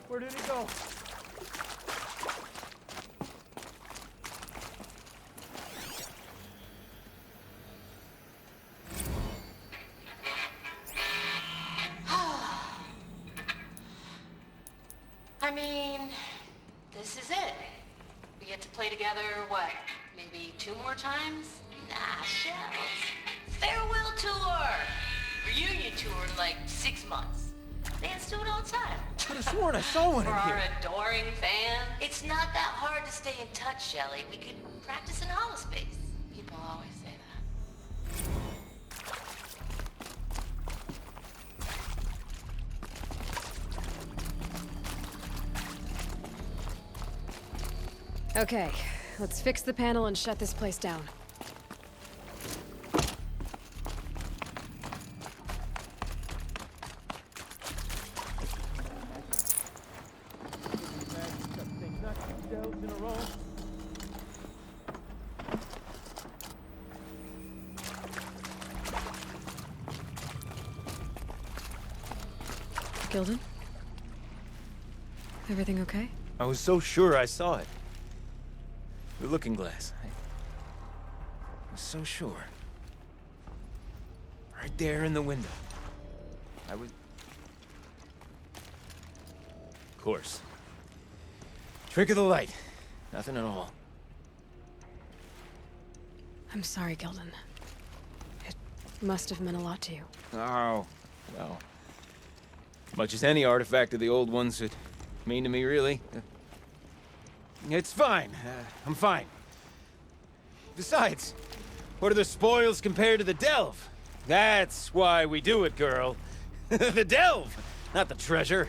Where did he go? I mean, this is it. We get to play together, what, maybe 2 more times? Nah, shells. Farewell tour! Reunion tour in like 6 months. Fans do it all the time. I could have sworn I saw one For in our here. adoring fans, it's not that hard to stay in touch, Shelly. We could practice in holospace. People always say that. Okay, let's fix the panel and shut this place down. Gilden? Everything okay? I was so sure I saw it. The looking glass. I was so sure. Right there in the window. I was... Of course. Trick of the light. Nothing at all. I'm sorry, Gilden. It must have meant a lot to you. Oh, well. Much as any artifact of the old ones would mean to me, really. It's fine. I'm fine. Besides, what are the spoils compared to the delve? That's why we do it, girl. The delve, not the treasure.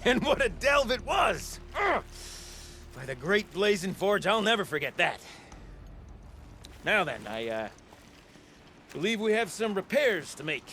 And what a delve it was! Ugh. By the great blazing forge, I'll never forget that. Now then, I believe we have some repairs to make.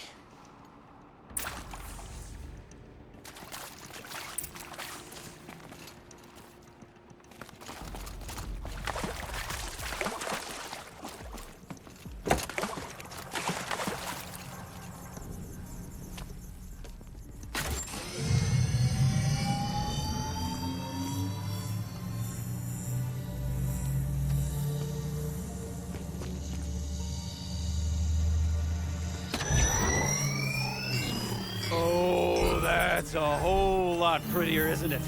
Oh, that's a whole lot prettier, isn't it?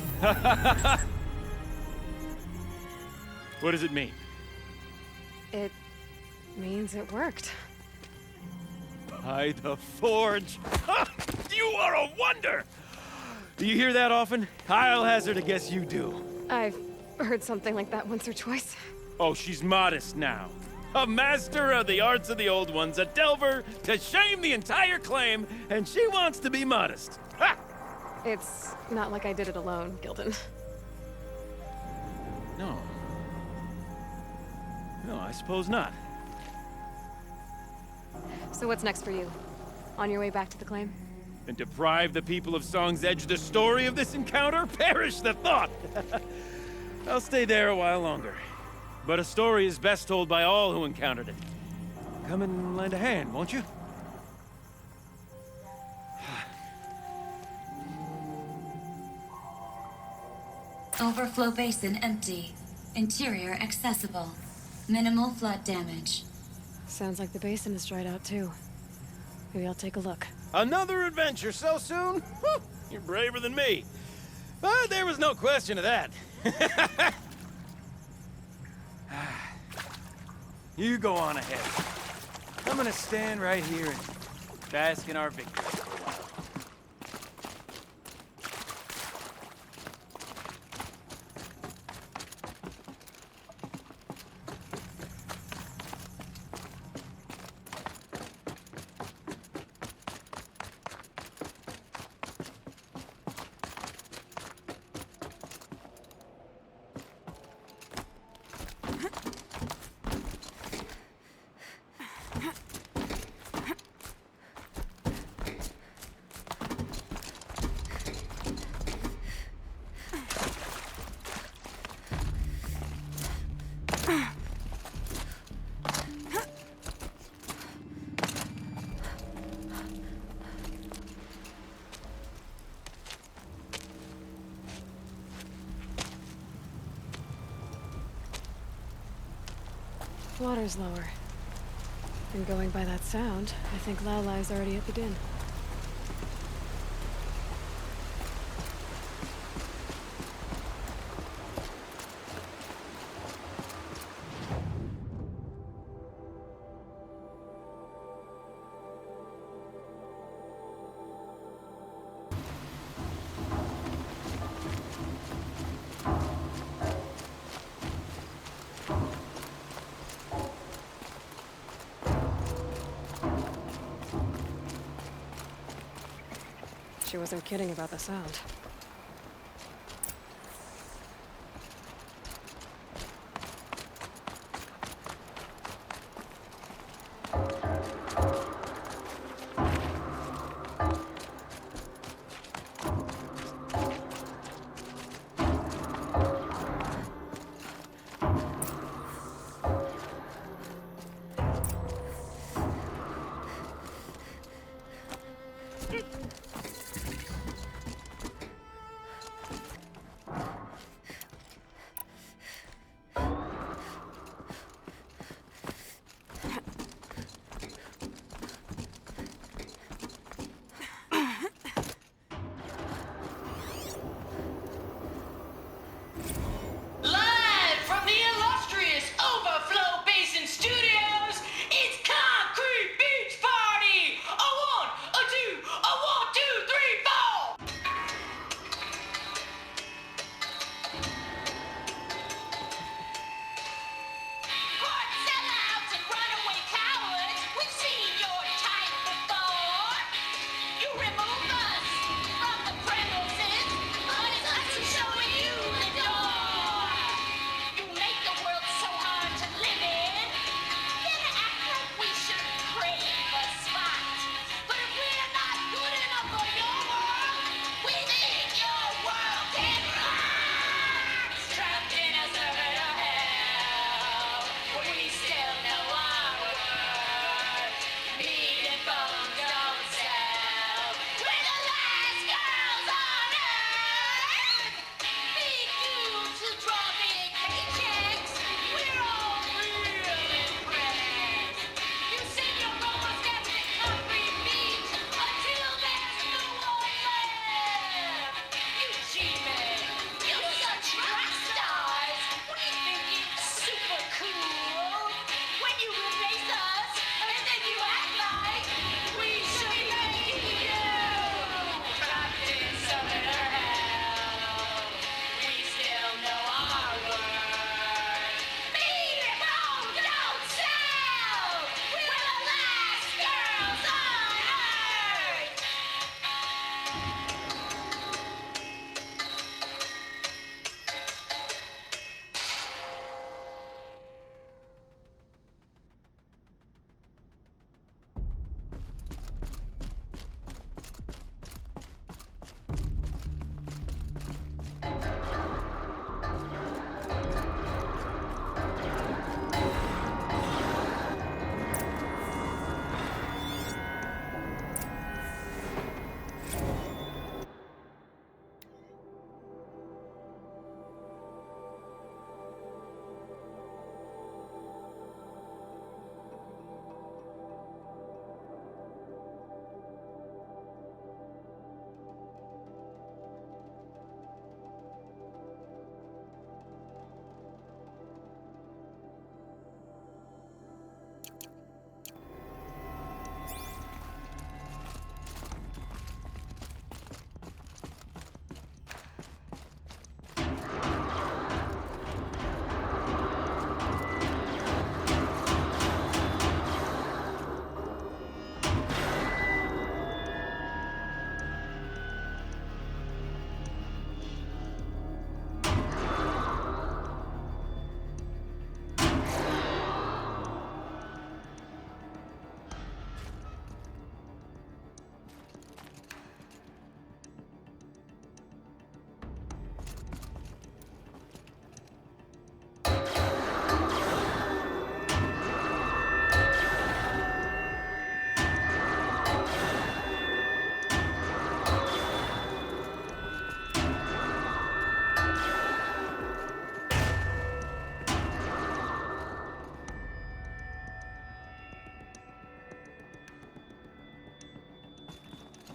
What does it mean? It means it worked. By the forge! You are a wonder! Do you hear that often? I'll hazard a guess you do. I've heard something like that once or twice. Oh, she's modest now. A master of the arts of the old ones, a delver to shame the entire claim, and she wants to be modest. Ha! It's not like I did it alone, Gilden. No. No, I suppose not. So what's next for you? On your way back to the claim? And deprive the people of Song's Edge the story of this encounter? Perish the thought! I'll stay there a while longer. But a story is best told by all who encountered it. Come and lend a hand, won't you? Overflow basin empty. Interior accessible. Minimal flood damage. Sounds like the basin is dried out too. Maybe I'll take a look. Another adventure so soon? Whew, you're braver than me. But there was no question of that. You go on ahead. I'm gonna stand right here and bask in our victory for a while. Water's lower. And going by that sound, I think Laulai's already at the din. She wasn't kidding about the sound.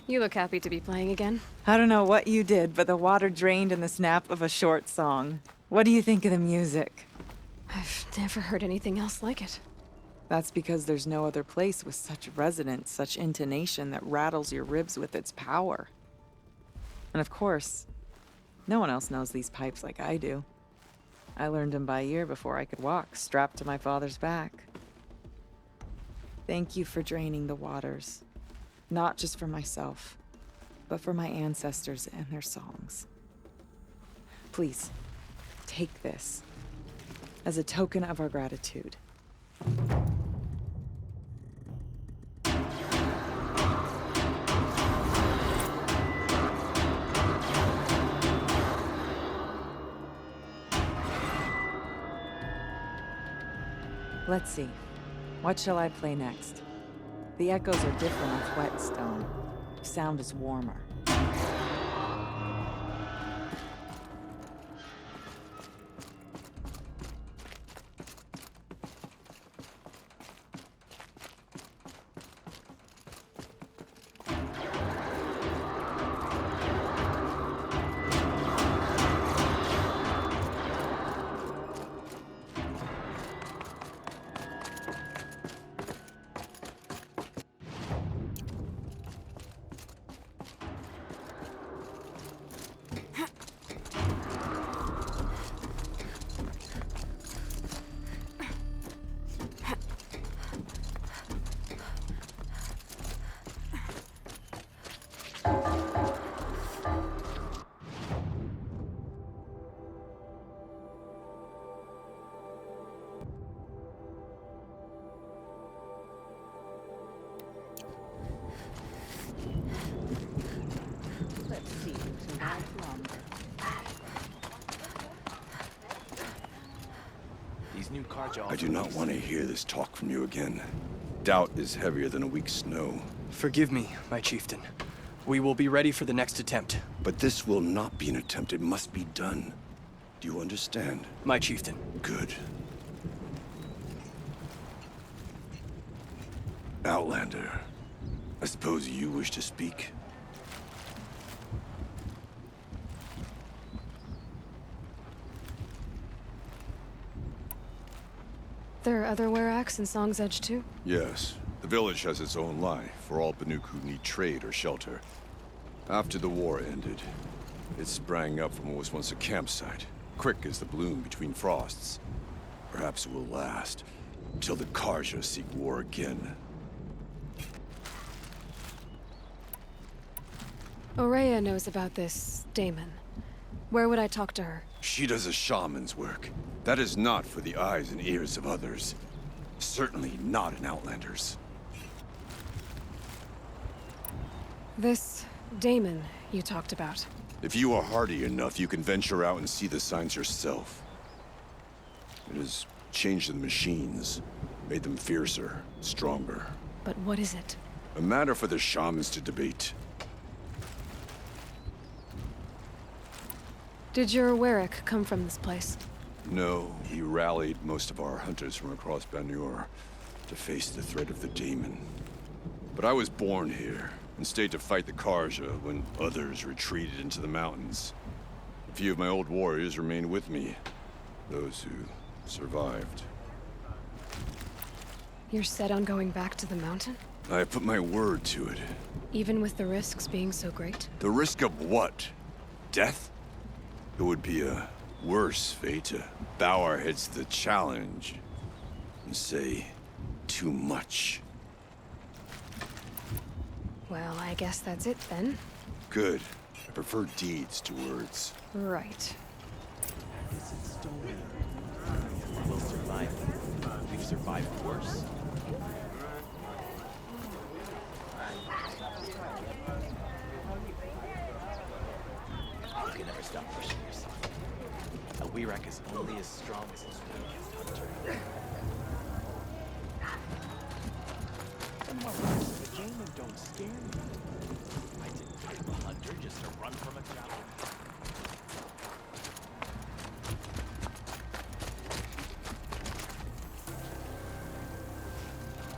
You look happy to be playing again. I don't know what you did, but the water drained in the snap of a short song. What do you think of the music? I've never heard anything else like it. That's because there's no other place with such resonance, such intonation that rattles your ribs with its power. And of course, no one else knows these pipes like I do. I learned them by ear before I could walk, strapped to my father's back. Thank you for draining the waters. Not just for myself, but for my ancestors and their songs. Please, take this as a token of our gratitude. Let's see. What shall I play next? The echoes are different with wet stone. Sound is warmer. I do not want to hear this talk from you again. Doubt is heavier than a week's snow. Forgive me, my chieftain. We will be ready for the next attempt. But this will not be an attempt. It must be done. Do you understand? My chieftain. Good. Outlander, I suppose you wish to speak? There are other Weraks in Song's Edge too? Yes. The village has its own lie for all Banuk who need trade or shelter. After the war ended, it sprang up from what was once a campsite, quick as the bloom between frosts. Perhaps it will last, until the Karja seek war again. Aurea knows about this Damon. Where would I talk to her? She does a shaman's work. That is not for the eyes and ears of others. Certainly not an Outlander's. This Damon you talked about. If you are hardy enough, you can venture out and see the signs yourself. It has changed the machines, made them fiercer, stronger. But what is it? A matter for the shamans to debate. Did your Werak come from this place? No, he rallied most of our hunters from across Banur to face the threat of the demon. But I was born here and stayed to fight the Karja when others retreated into the mountains. A few of my old warriors remained with me, those who survived. You're set on going back to the mountain? I have put my word to it. Even with the risks being so great? The risk of what? Death? It would be a worse fate to bow our heads to the challenge and say too much. Well, I guess that's it then. Good. I prefer deeds to words. Right. We'll survive. We've survived worse. You can never stop pushing yourself. A Werak is only as strong as its weakest hunter. And my words, the Jamon don't scare me. I didn't kill a hunter just to run from a traveler.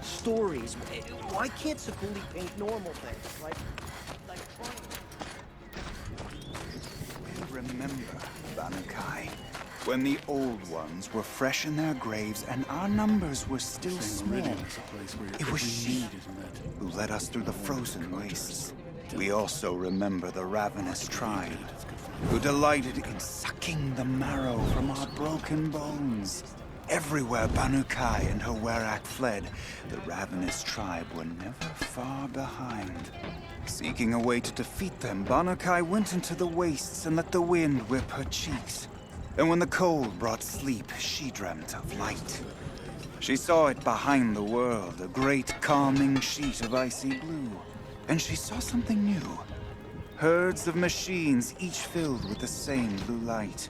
Stories. Why can't Sekuli paint normal things? Like remember, Banukai, when the old ones were fresh in their graves and our numbers were still small. It was she who led us through the frozen wastes. We also remember the ravenous tribe, who delighted in sucking the marrow from our broken bones. Everywhere Banukai and her Werak fled, the ravenous tribe were never far behind. Seeking a way to defeat them, Banukai went into the wastes and let the wind whip her cheeks. And when the cold brought sleep, she dreamt of light. She saw it behind the world, a great calming sheet of icy blue. And she saw something new. Herds of machines, each filled with the same blue light.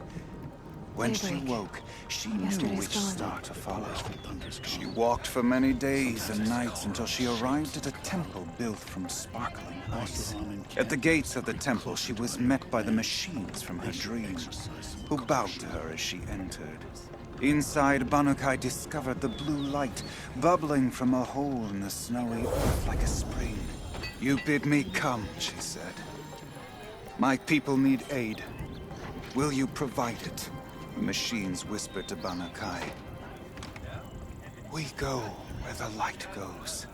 When she woke, she knew which star to follow. She walked for many days and nights until she arrived at a temple built from sparkling ice. At the gates of the temple, she was met by the machines from her dreams, who bowed to her as she entered. Inside, Banukai discovered the blue light bubbling from a hole in the snowy earth like a spring. "You bid me come," she said. "My people need aid. Will you provide it?" The machines whispered to Banukai. "We go where the light goes,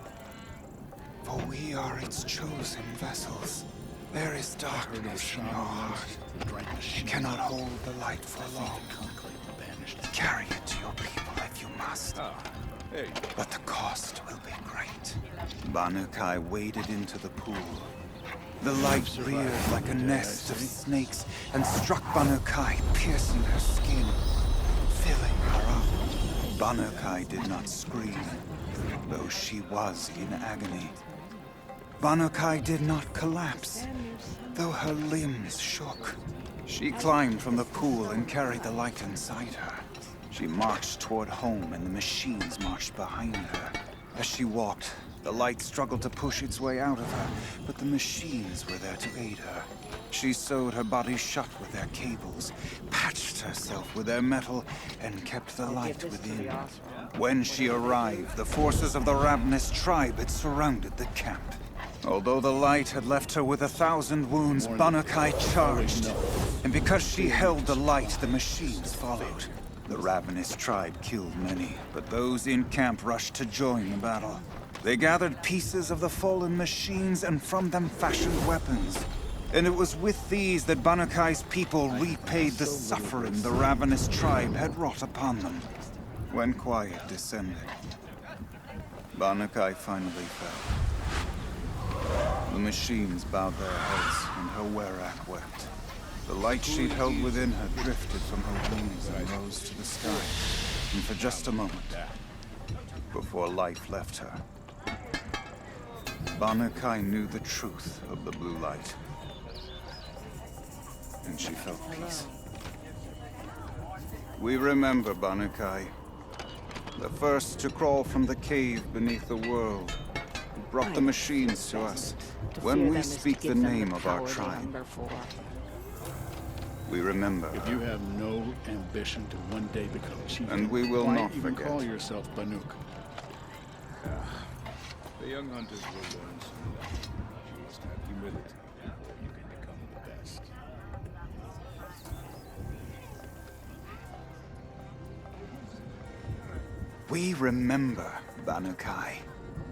for we are its chosen vessels. There is darkness in your heart. You cannot hold the light for long. Carry it to your people if you must. But the cost will be great." Banukai waded into the pool. The light reared like a nest of snakes and struck Banukai, piercing her skin, filling her up. Banukai did not scream, though she was in agony. Banukai did not collapse, though her limbs shook. She climbed from the pool and carried the light inside her. She marched toward home, and the machines marched behind her. As she walked, the light struggled to push its way out of her, but the machines were there to aid her. She sewed her body shut with their cables, patched herself with their metal, and kept the light within. When she arrived, the forces of the ravenous tribe had surrounded the camp. Although the light had left her with 1,000 wounds, Banukai charged. And because she held the light, the machines followed. The ravenous tribe killed many, but those in camp rushed to join the battle. They gathered pieces of the fallen machines and from them fashioned weapons. And it was with these that Banukai's people repaid the suffering the ravenous tribe had wrought upon them. When quiet descended, Banukai finally fell. The machines bowed their heads, and her Werak wept. The light she'd held within her drifted from her wings and rose to the sky. And for just a moment, before life left her, Banukai knew the truth of the blue light. And she felt peace. We remember Banukai, the first to crawl from the cave beneath the world, who brought the machines to us. When we speak the name of our tribe, we remember. If you have no ambition to one day become chief, and we will not even forget. Call yourself Banuk. The young hunters will learn soon. You must have humility. You can become the best. We remember, Banukai,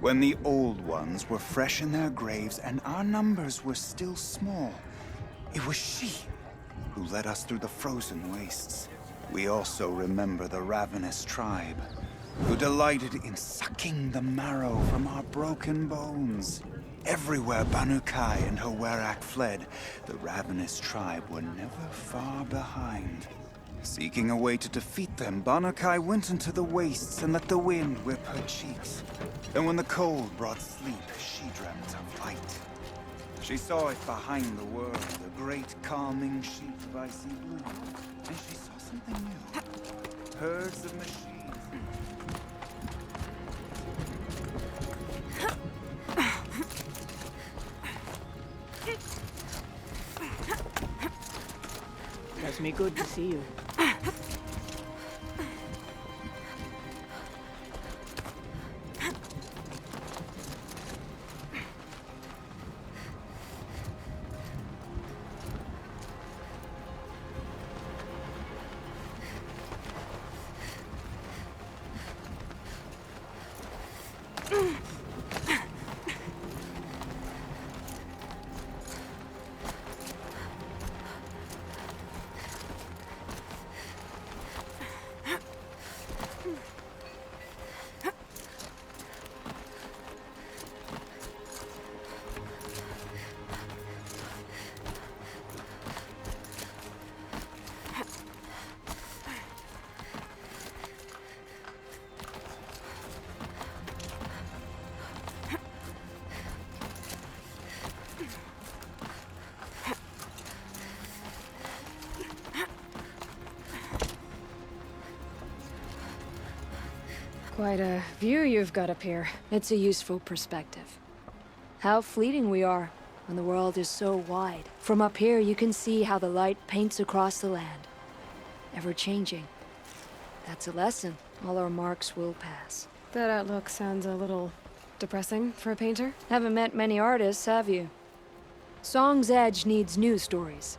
when the old ones were fresh in their graves and our numbers were still small. It was she who led us through the frozen wastes. We also remember the ravenous tribe, who delighted in sucking the marrow from our broken bones. Everywhere Banukai and her Werak fled, the ravenous tribe were never far behind. Seeking a way to defeat them, Banukai went into the wastes and let the wind whip her cheeks. And when the cold brought sleep, she dreamt of light. She saw it behind the world, a great calming sheet of icy blue. And she saw something new. Herds of machines. Does me good to see you. Quite a view you've got up here. It's a useful perspective. How fleeting we are when the world is so wide. From up here, you can see how the light paints across the land. Ever changing. That's a lesson. All our marks will pass. That outlook sounds a little depressing for a painter. Haven't met many artists, have you? Song's Edge needs new stories.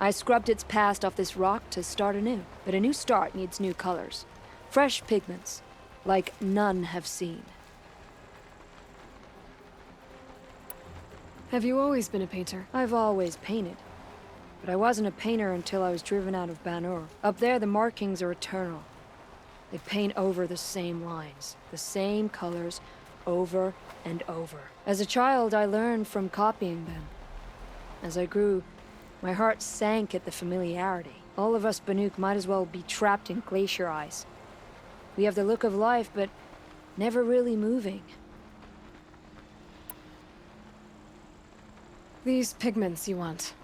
I scrubbed its past off this rock to start anew. But a new start needs new colors. Fresh pigments, like none have seen. Have you always been a painter? I've always painted. But I wasn't a painter until I was driven out of Banur. Up there, the markings are eternal. They paint over the same lines, the same colors, over and over. As a child, I learned from copying them. As I grew, my heart sank at the familiarity. All of us Banuk might as well be trapped in glacier ice. We have the look of life, but never really moving. These pigments you want.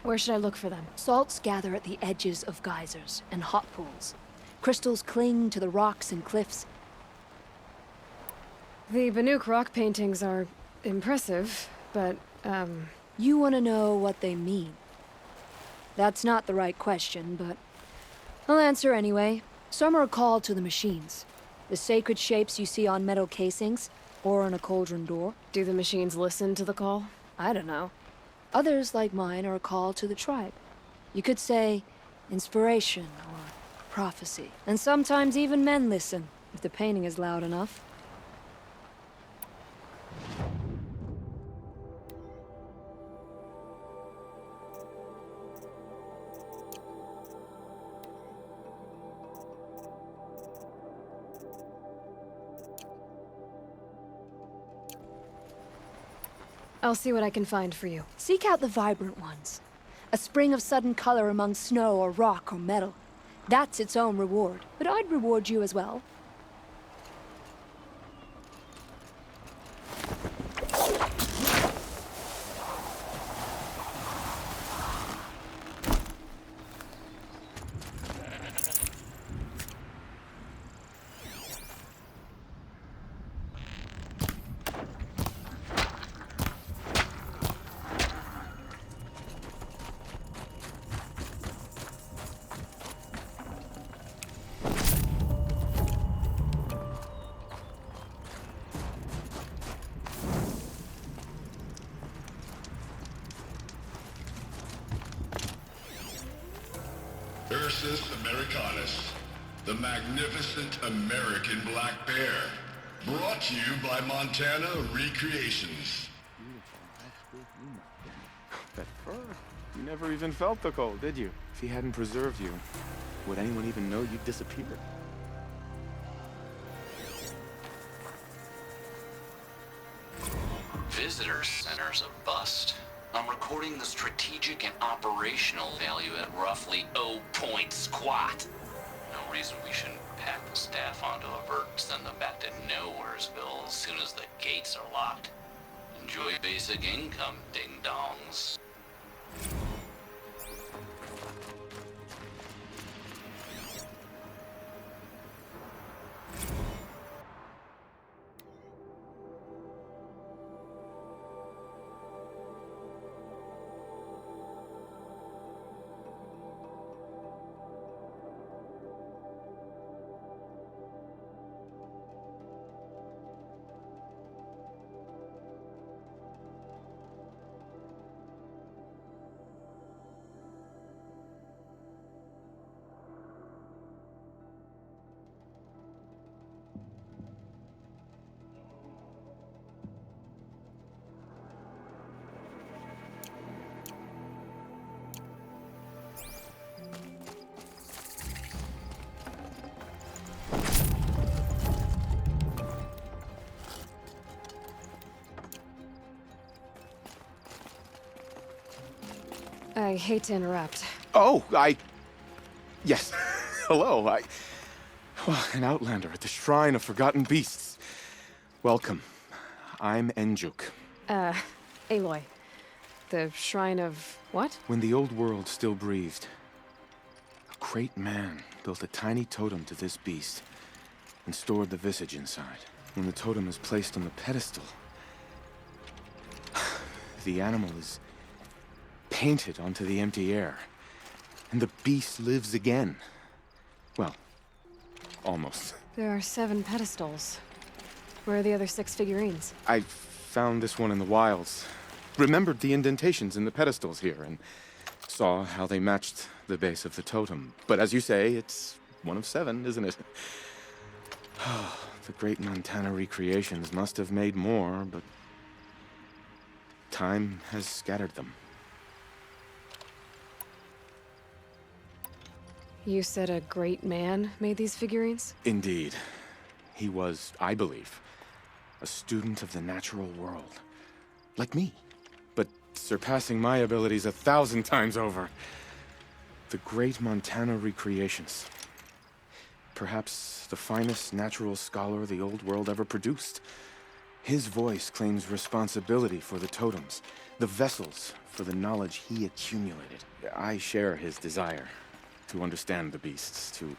Where should I look for them? Salts gather at the edges of geysers and hot pools. Crystals cling to the rocks and cliffs. The Banuk rock paintings are impressive, but, You want to know what they mean. That's not the right question, but I'll answer anyway. Some are called to the machines. The sacred shapes you see on metal casings, or on a cauldron door. Do the machines listen to the call? I don't know. Others, like mine, are a call to the tribe. You could say inspiration or prophecy. And sometimes even men listen, if the painting is loud enough. I'll see what I can find for you. Seek out the vibrant ones. A spring of sudden color among snow or rock or metal. That's its own reward. But I'd reward you as well. Ursus Americanus, the magnificent American black bear. Brought to you by Montana Recreations. That fur. You never even felt the cold, did you? If he hadn't preserved you, would anyone even know you'd disappeared? Visitor Center's a bust. I'm recording the strategic and operational value at roughly 0 point squat. No reason we shouldn't pack the staff onto a vert and send them back to Nowheresville as soon as the gates are locked. Enjoy basic income, ding-dongs. I hate to interrupt. Oh, Yes. Hello, an outlander at the Shrine of Forgotten Beasts. Welcome. I'm Enjuk. Aloy. The Shrine of what? When the old world still breathed, a great man built a tiny totem to this beast. and stored the visage inside. When the totem is placed on the pedestal, the animal is painted onto the empty air, and the beast lives again. Well, almost. There are 7 pedestals. Where are the other 6 figurines? I found this one in the wilds. Remembered the indentations in the pedestals here, and saw how they matched the base of the totem. But as you say, it's one of 7, isn't it? The great Montana recreations must have made more, but time has scattered them. You said a great man made these figurines? Indeed. He was, I believe, a student of the natural world. Like me, but surpassing my abilities 1,000 times over. The great Montana recreations. Perhaps the finest natural scholar the old world ever produced. His voice claims responsibility for the totems, the vessels for the knowledge he accumulated. I share his desire to understand the beasts, to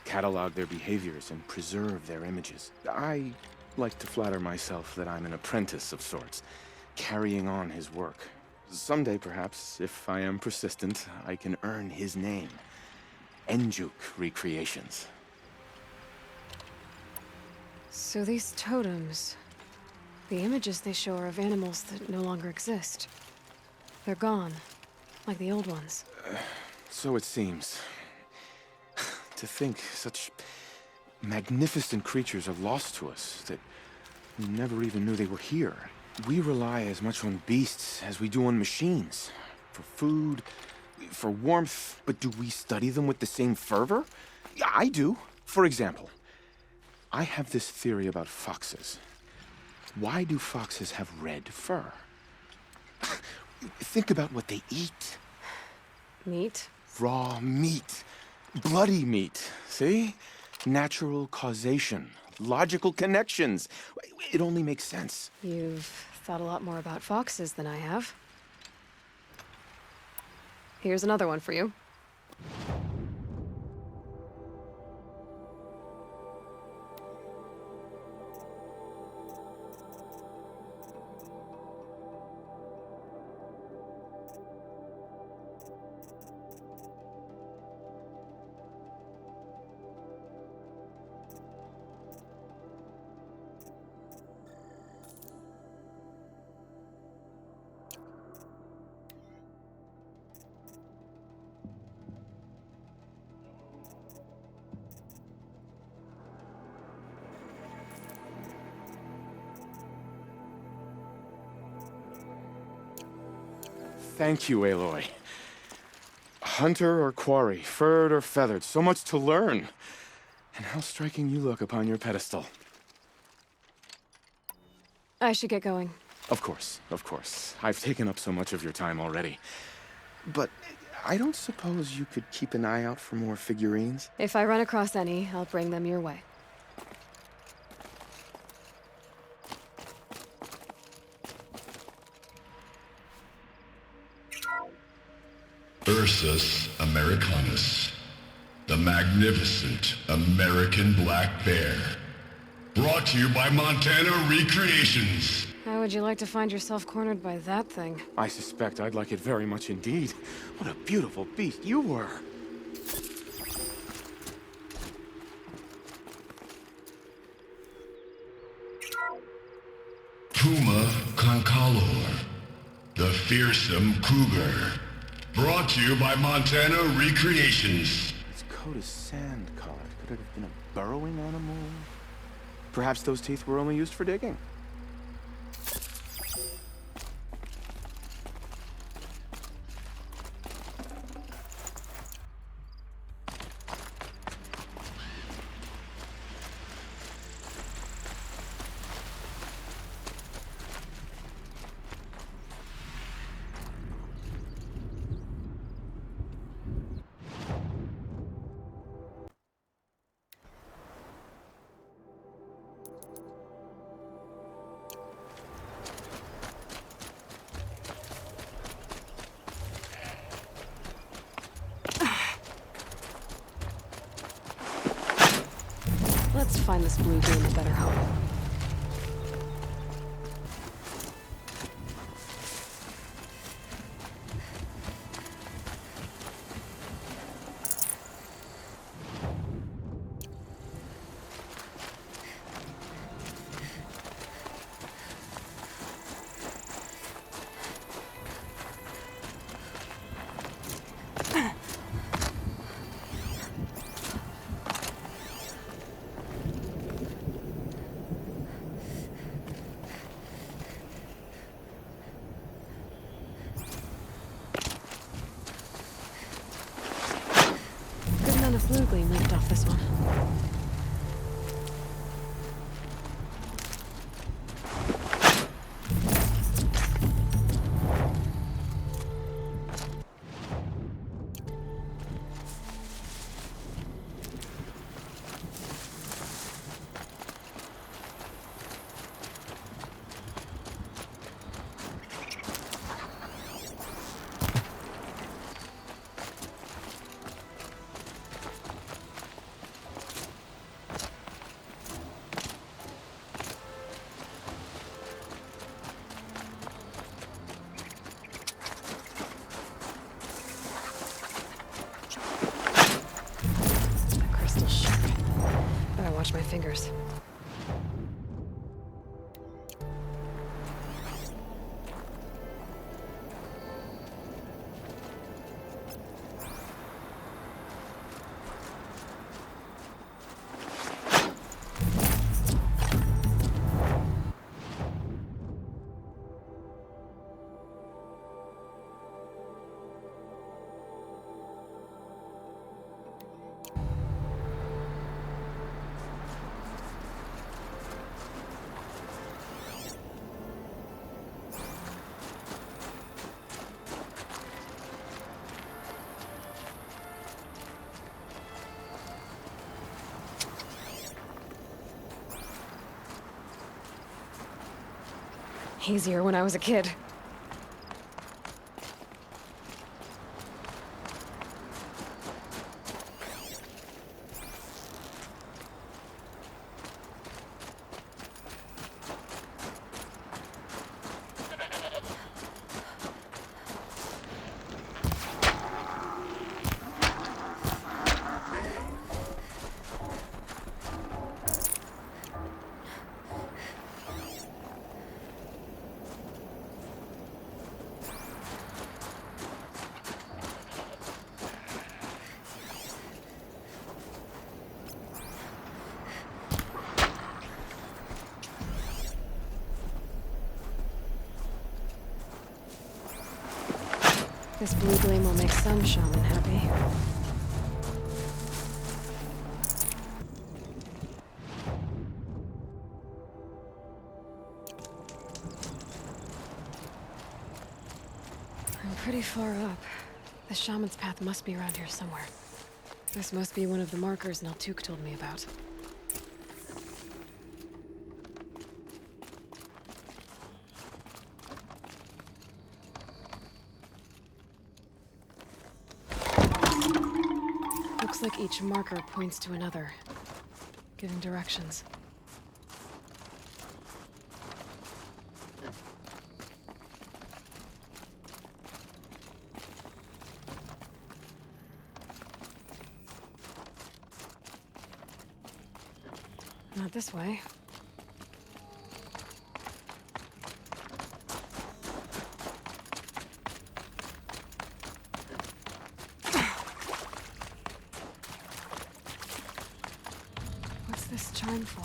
catalog their behaviors and preserve their images. I like to flatter myself that I'm an apprentice of sorts, carrying on his work. Someday, perhaps, if I am persistent, I can earn his name. Enjuk Recreations. So these totems, the images they show are of animals that no longer exist. They're gone, like the old ones. So it seems. To think such magnificent creatures are lost to us, that we never even knew they were here. We rely as much on beasts as we do on machines. For food, for warmth, but do we study them with the same fervor? Yeah, I do. For example, I have this theory about foxes. Why do foxes have red fur? Think about what they eat. Meat? Raw meat. Bloody meat. See? Natural causation. Logical connections. It only makes sense. You've thought a lot more about foxes than I have. Here's another one for you. Thank you, Aloy. Hunter or quarry, furred or feathered, so much to learn. And how striking you look upon your pedestal. I should get going. Of course, of course. I've taken up so much of your time already. But I don't suppose you could keep an eye out for more figurines? If I run across any, I'll bring them your way. Ursus americanus, the magnificent American black bear. Brought to you by Montana Recreations. How would you like to find yourself cornered by that thing? I suspect I'd like it very much indeed. What a beautiful beast you were. Puma concalor, the fearsome cougar. Brought to you by Montana Recreations. Its coat is sand-colored. Could it have been a burrowing animal? Perhaps those teeth were only used for digging. Let's find this blue gleam a better home. Blue gleam leaked off this one. Watch my fingers. Easier when I was a kid. This blue gleam will make some shaman happy. I'm pretty far up. The shaman's path must be around here somewhere. This must be one of the markers Naltuk told me about. Looks like each marker points to another, giving directions. Not this way. What's this charm for?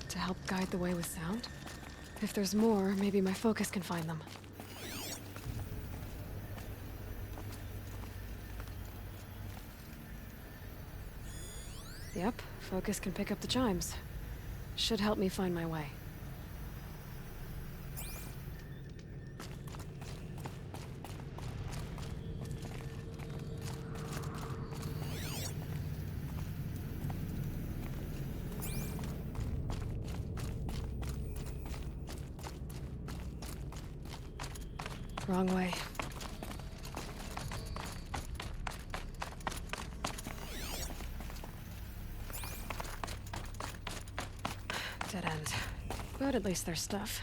To help guide the way with sound? If there's more, maybe my focus can find them. Yep, focus can pick up the chimes. Should help me find my way. Wrong way. Dead end. But at least there's stuff.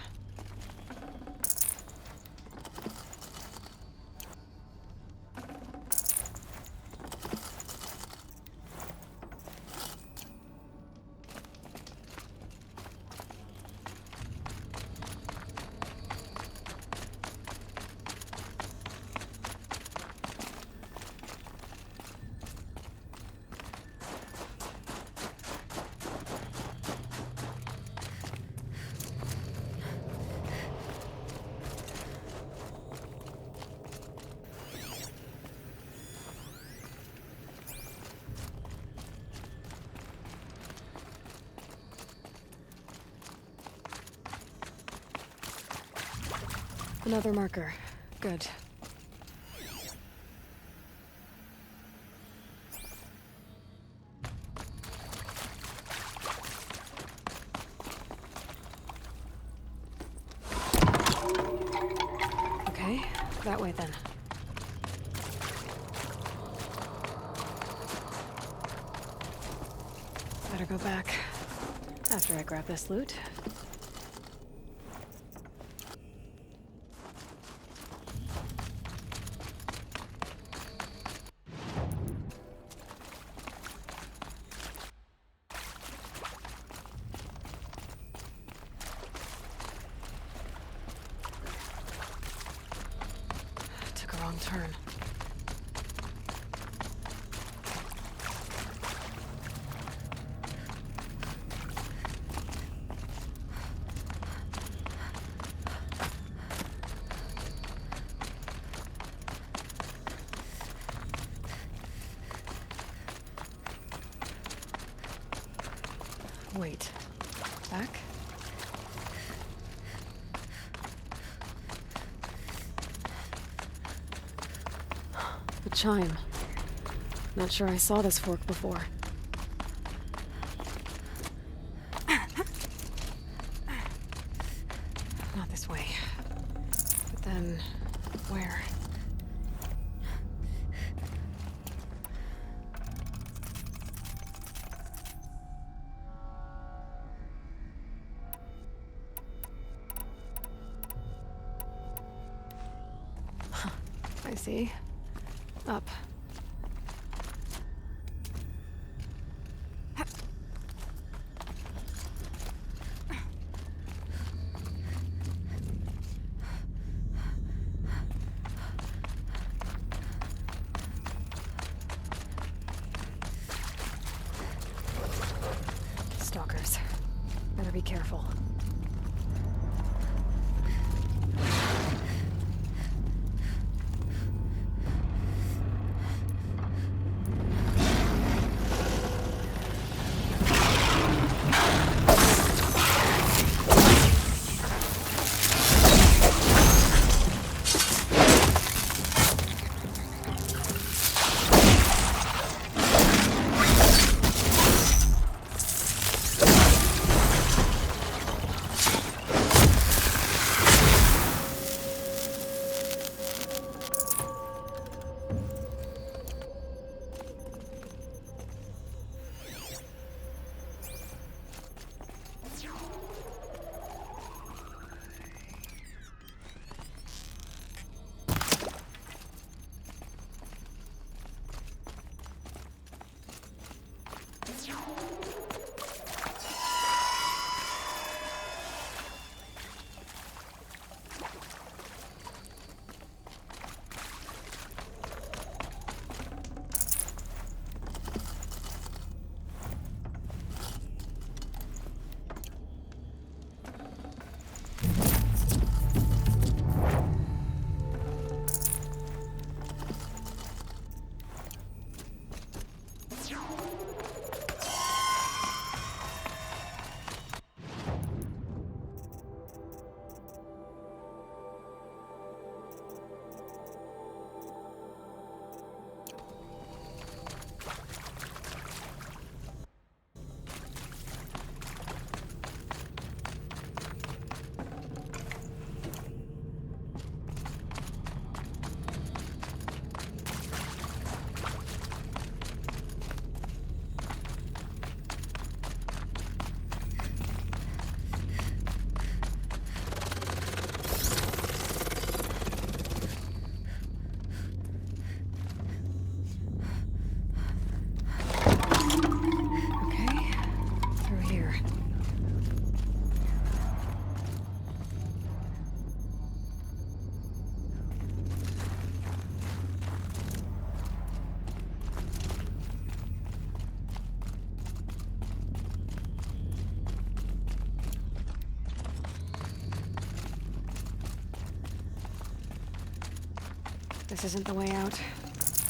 Another marker. Good. Okay, that way then. Better go back after I grab this loot. Turn. Wait. Back? The chime. Not sure I saw this fork before. Not this way. But then, where? I see. Up. Stalkers. Better be careful. This isn't the way out.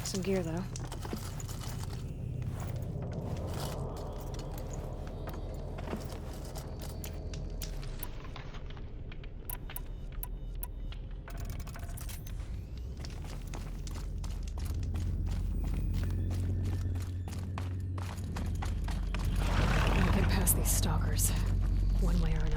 Some gear, though. I'll get past these stalkers, one way or another.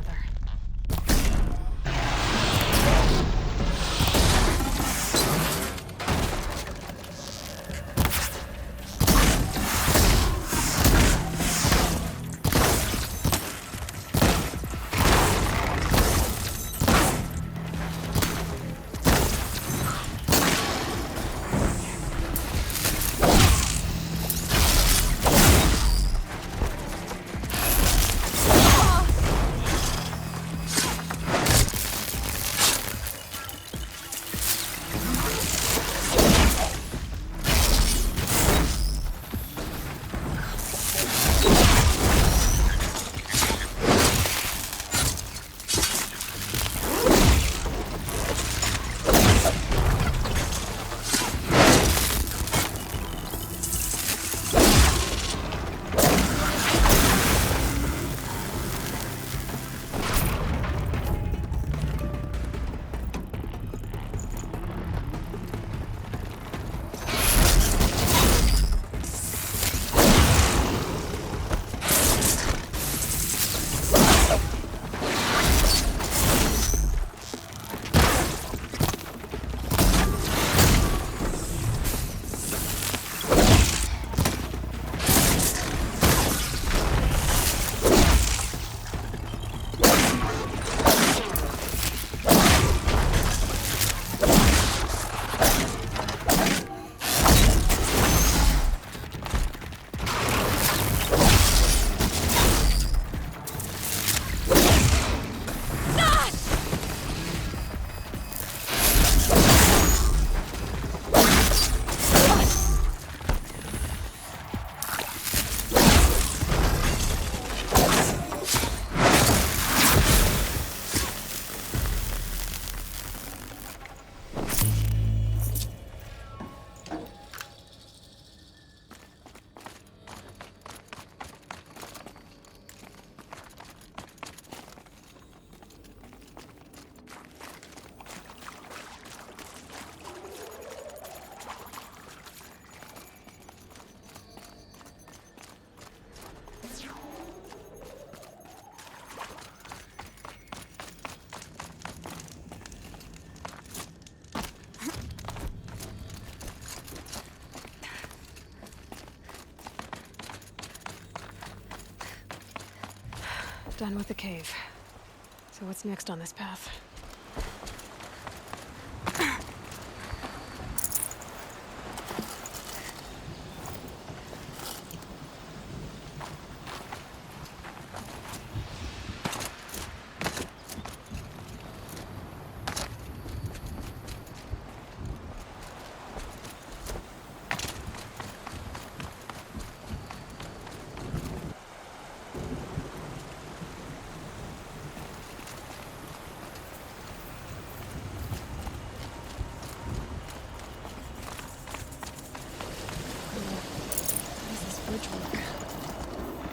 Done with the cave. So what's next on this path?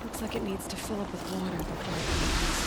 Looks like it needs to fill up with water before it collapses.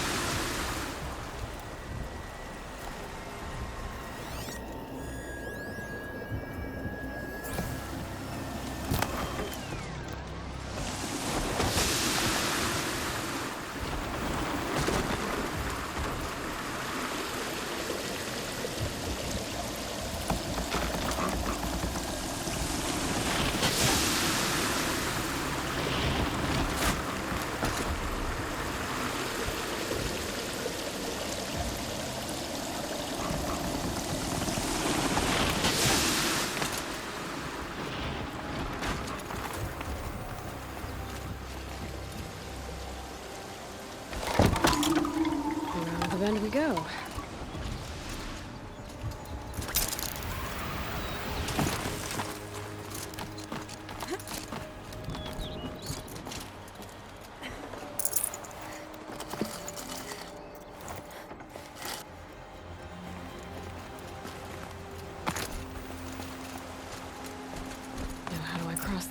Bend we go.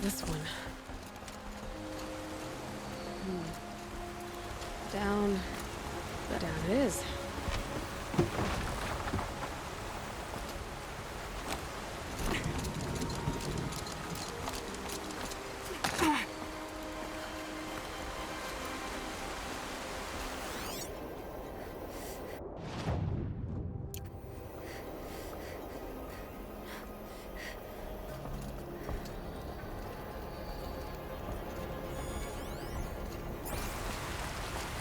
this one? Down. Down it is.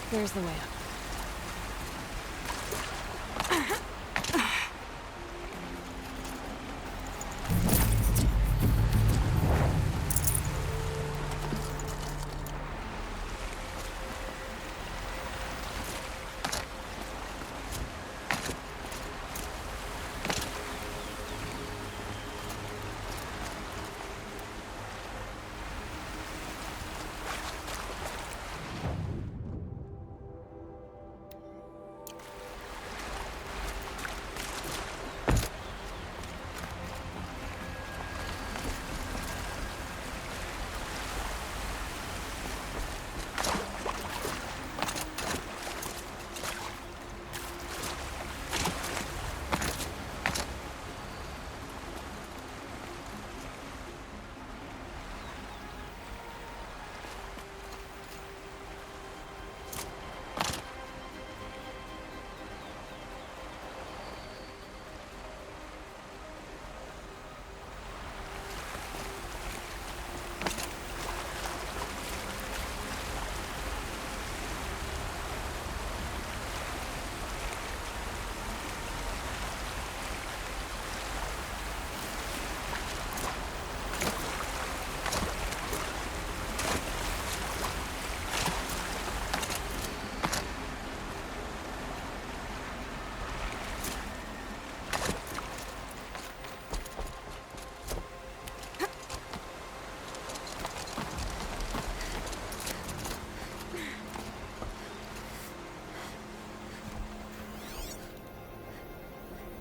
There's the way up.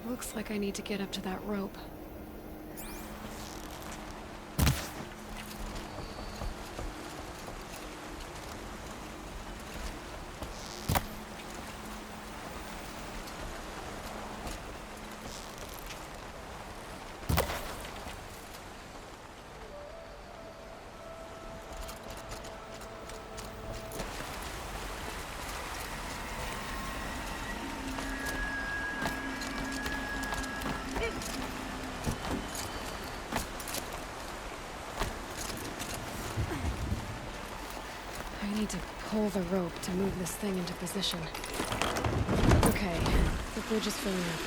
Looks like I need to get up to that rope. I need to pull the rope to move this thing into position. Okay, the bridge is filling up.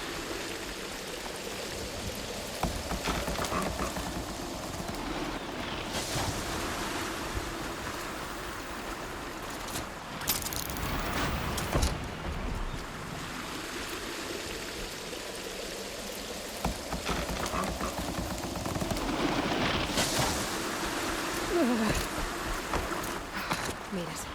Made it.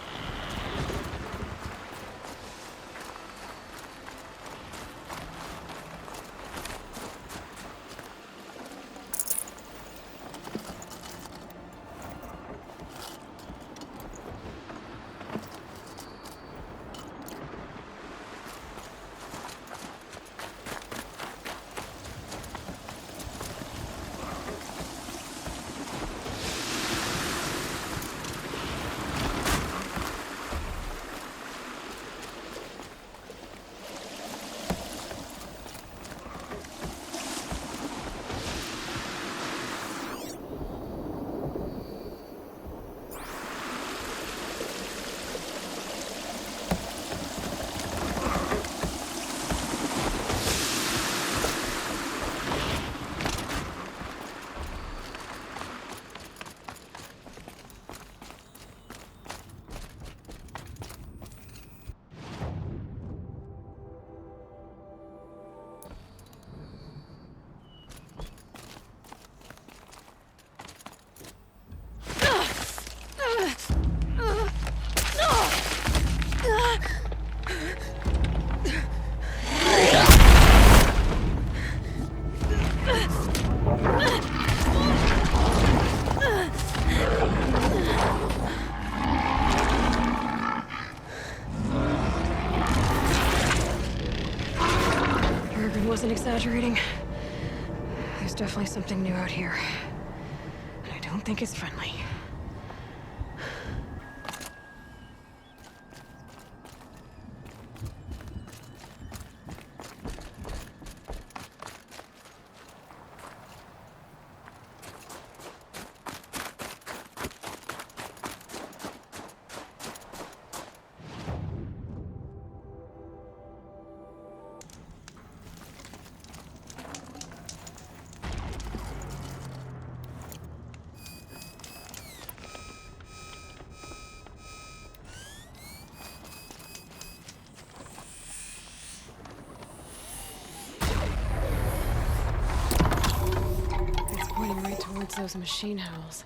exaggerating. There's definitely something new out here. And I don't think it's friendly. Pointing right towards those machine howls.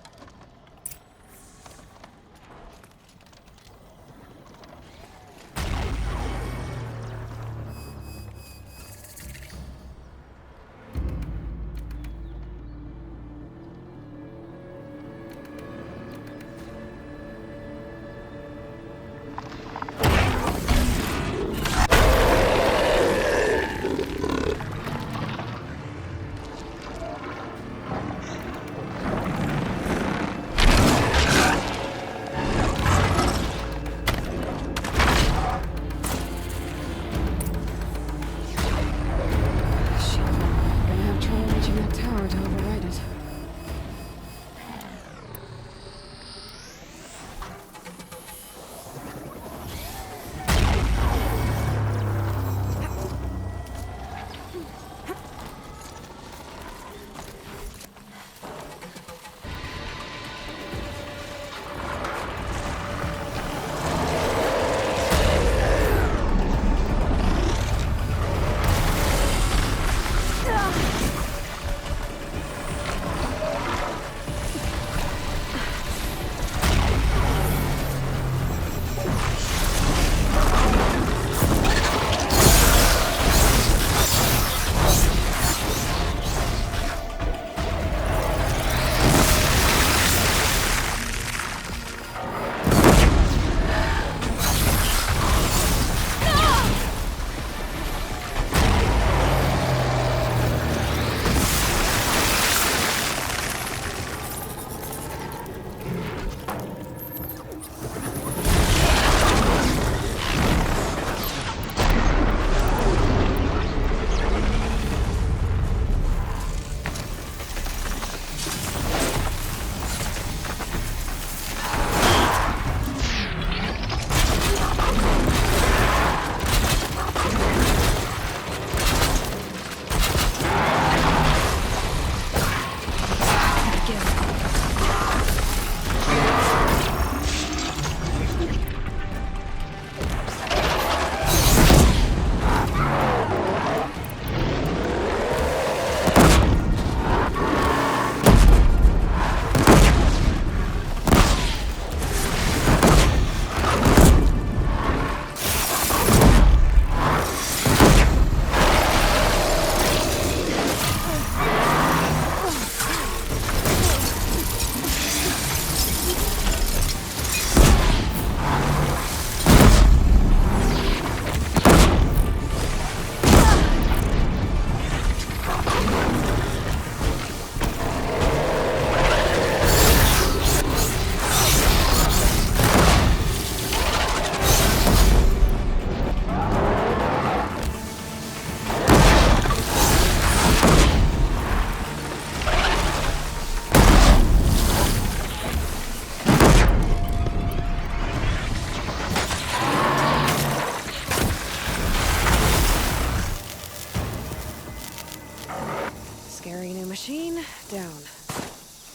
Down.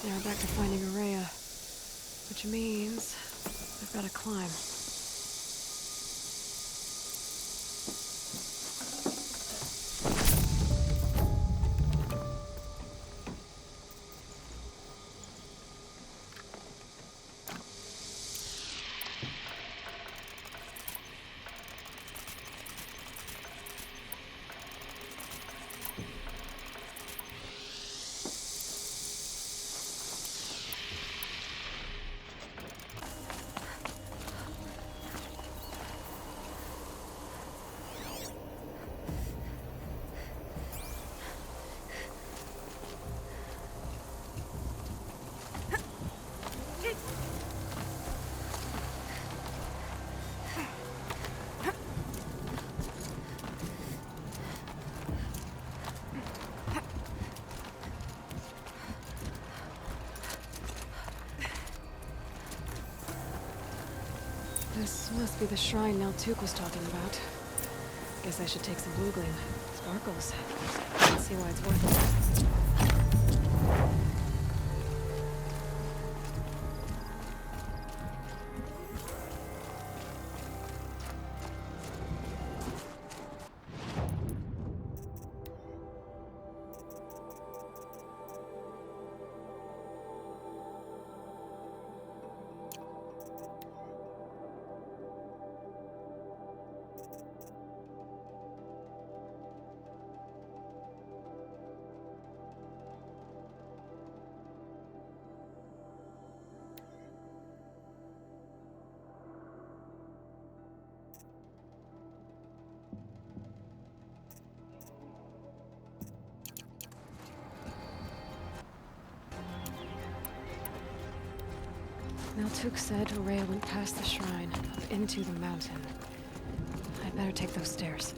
Now back to finding Araya. Which means I've got to climb. This must be the shrine Naltuk was talking about. Guess I should take some blue gleam. Sparkles. Let's see why it's worth it. Naltuk said Rhea went past the shrine, up into the mountain. I'd better take those stairs.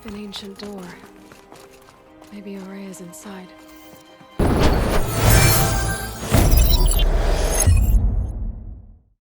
An ancient door. Maybe Rhea's inside.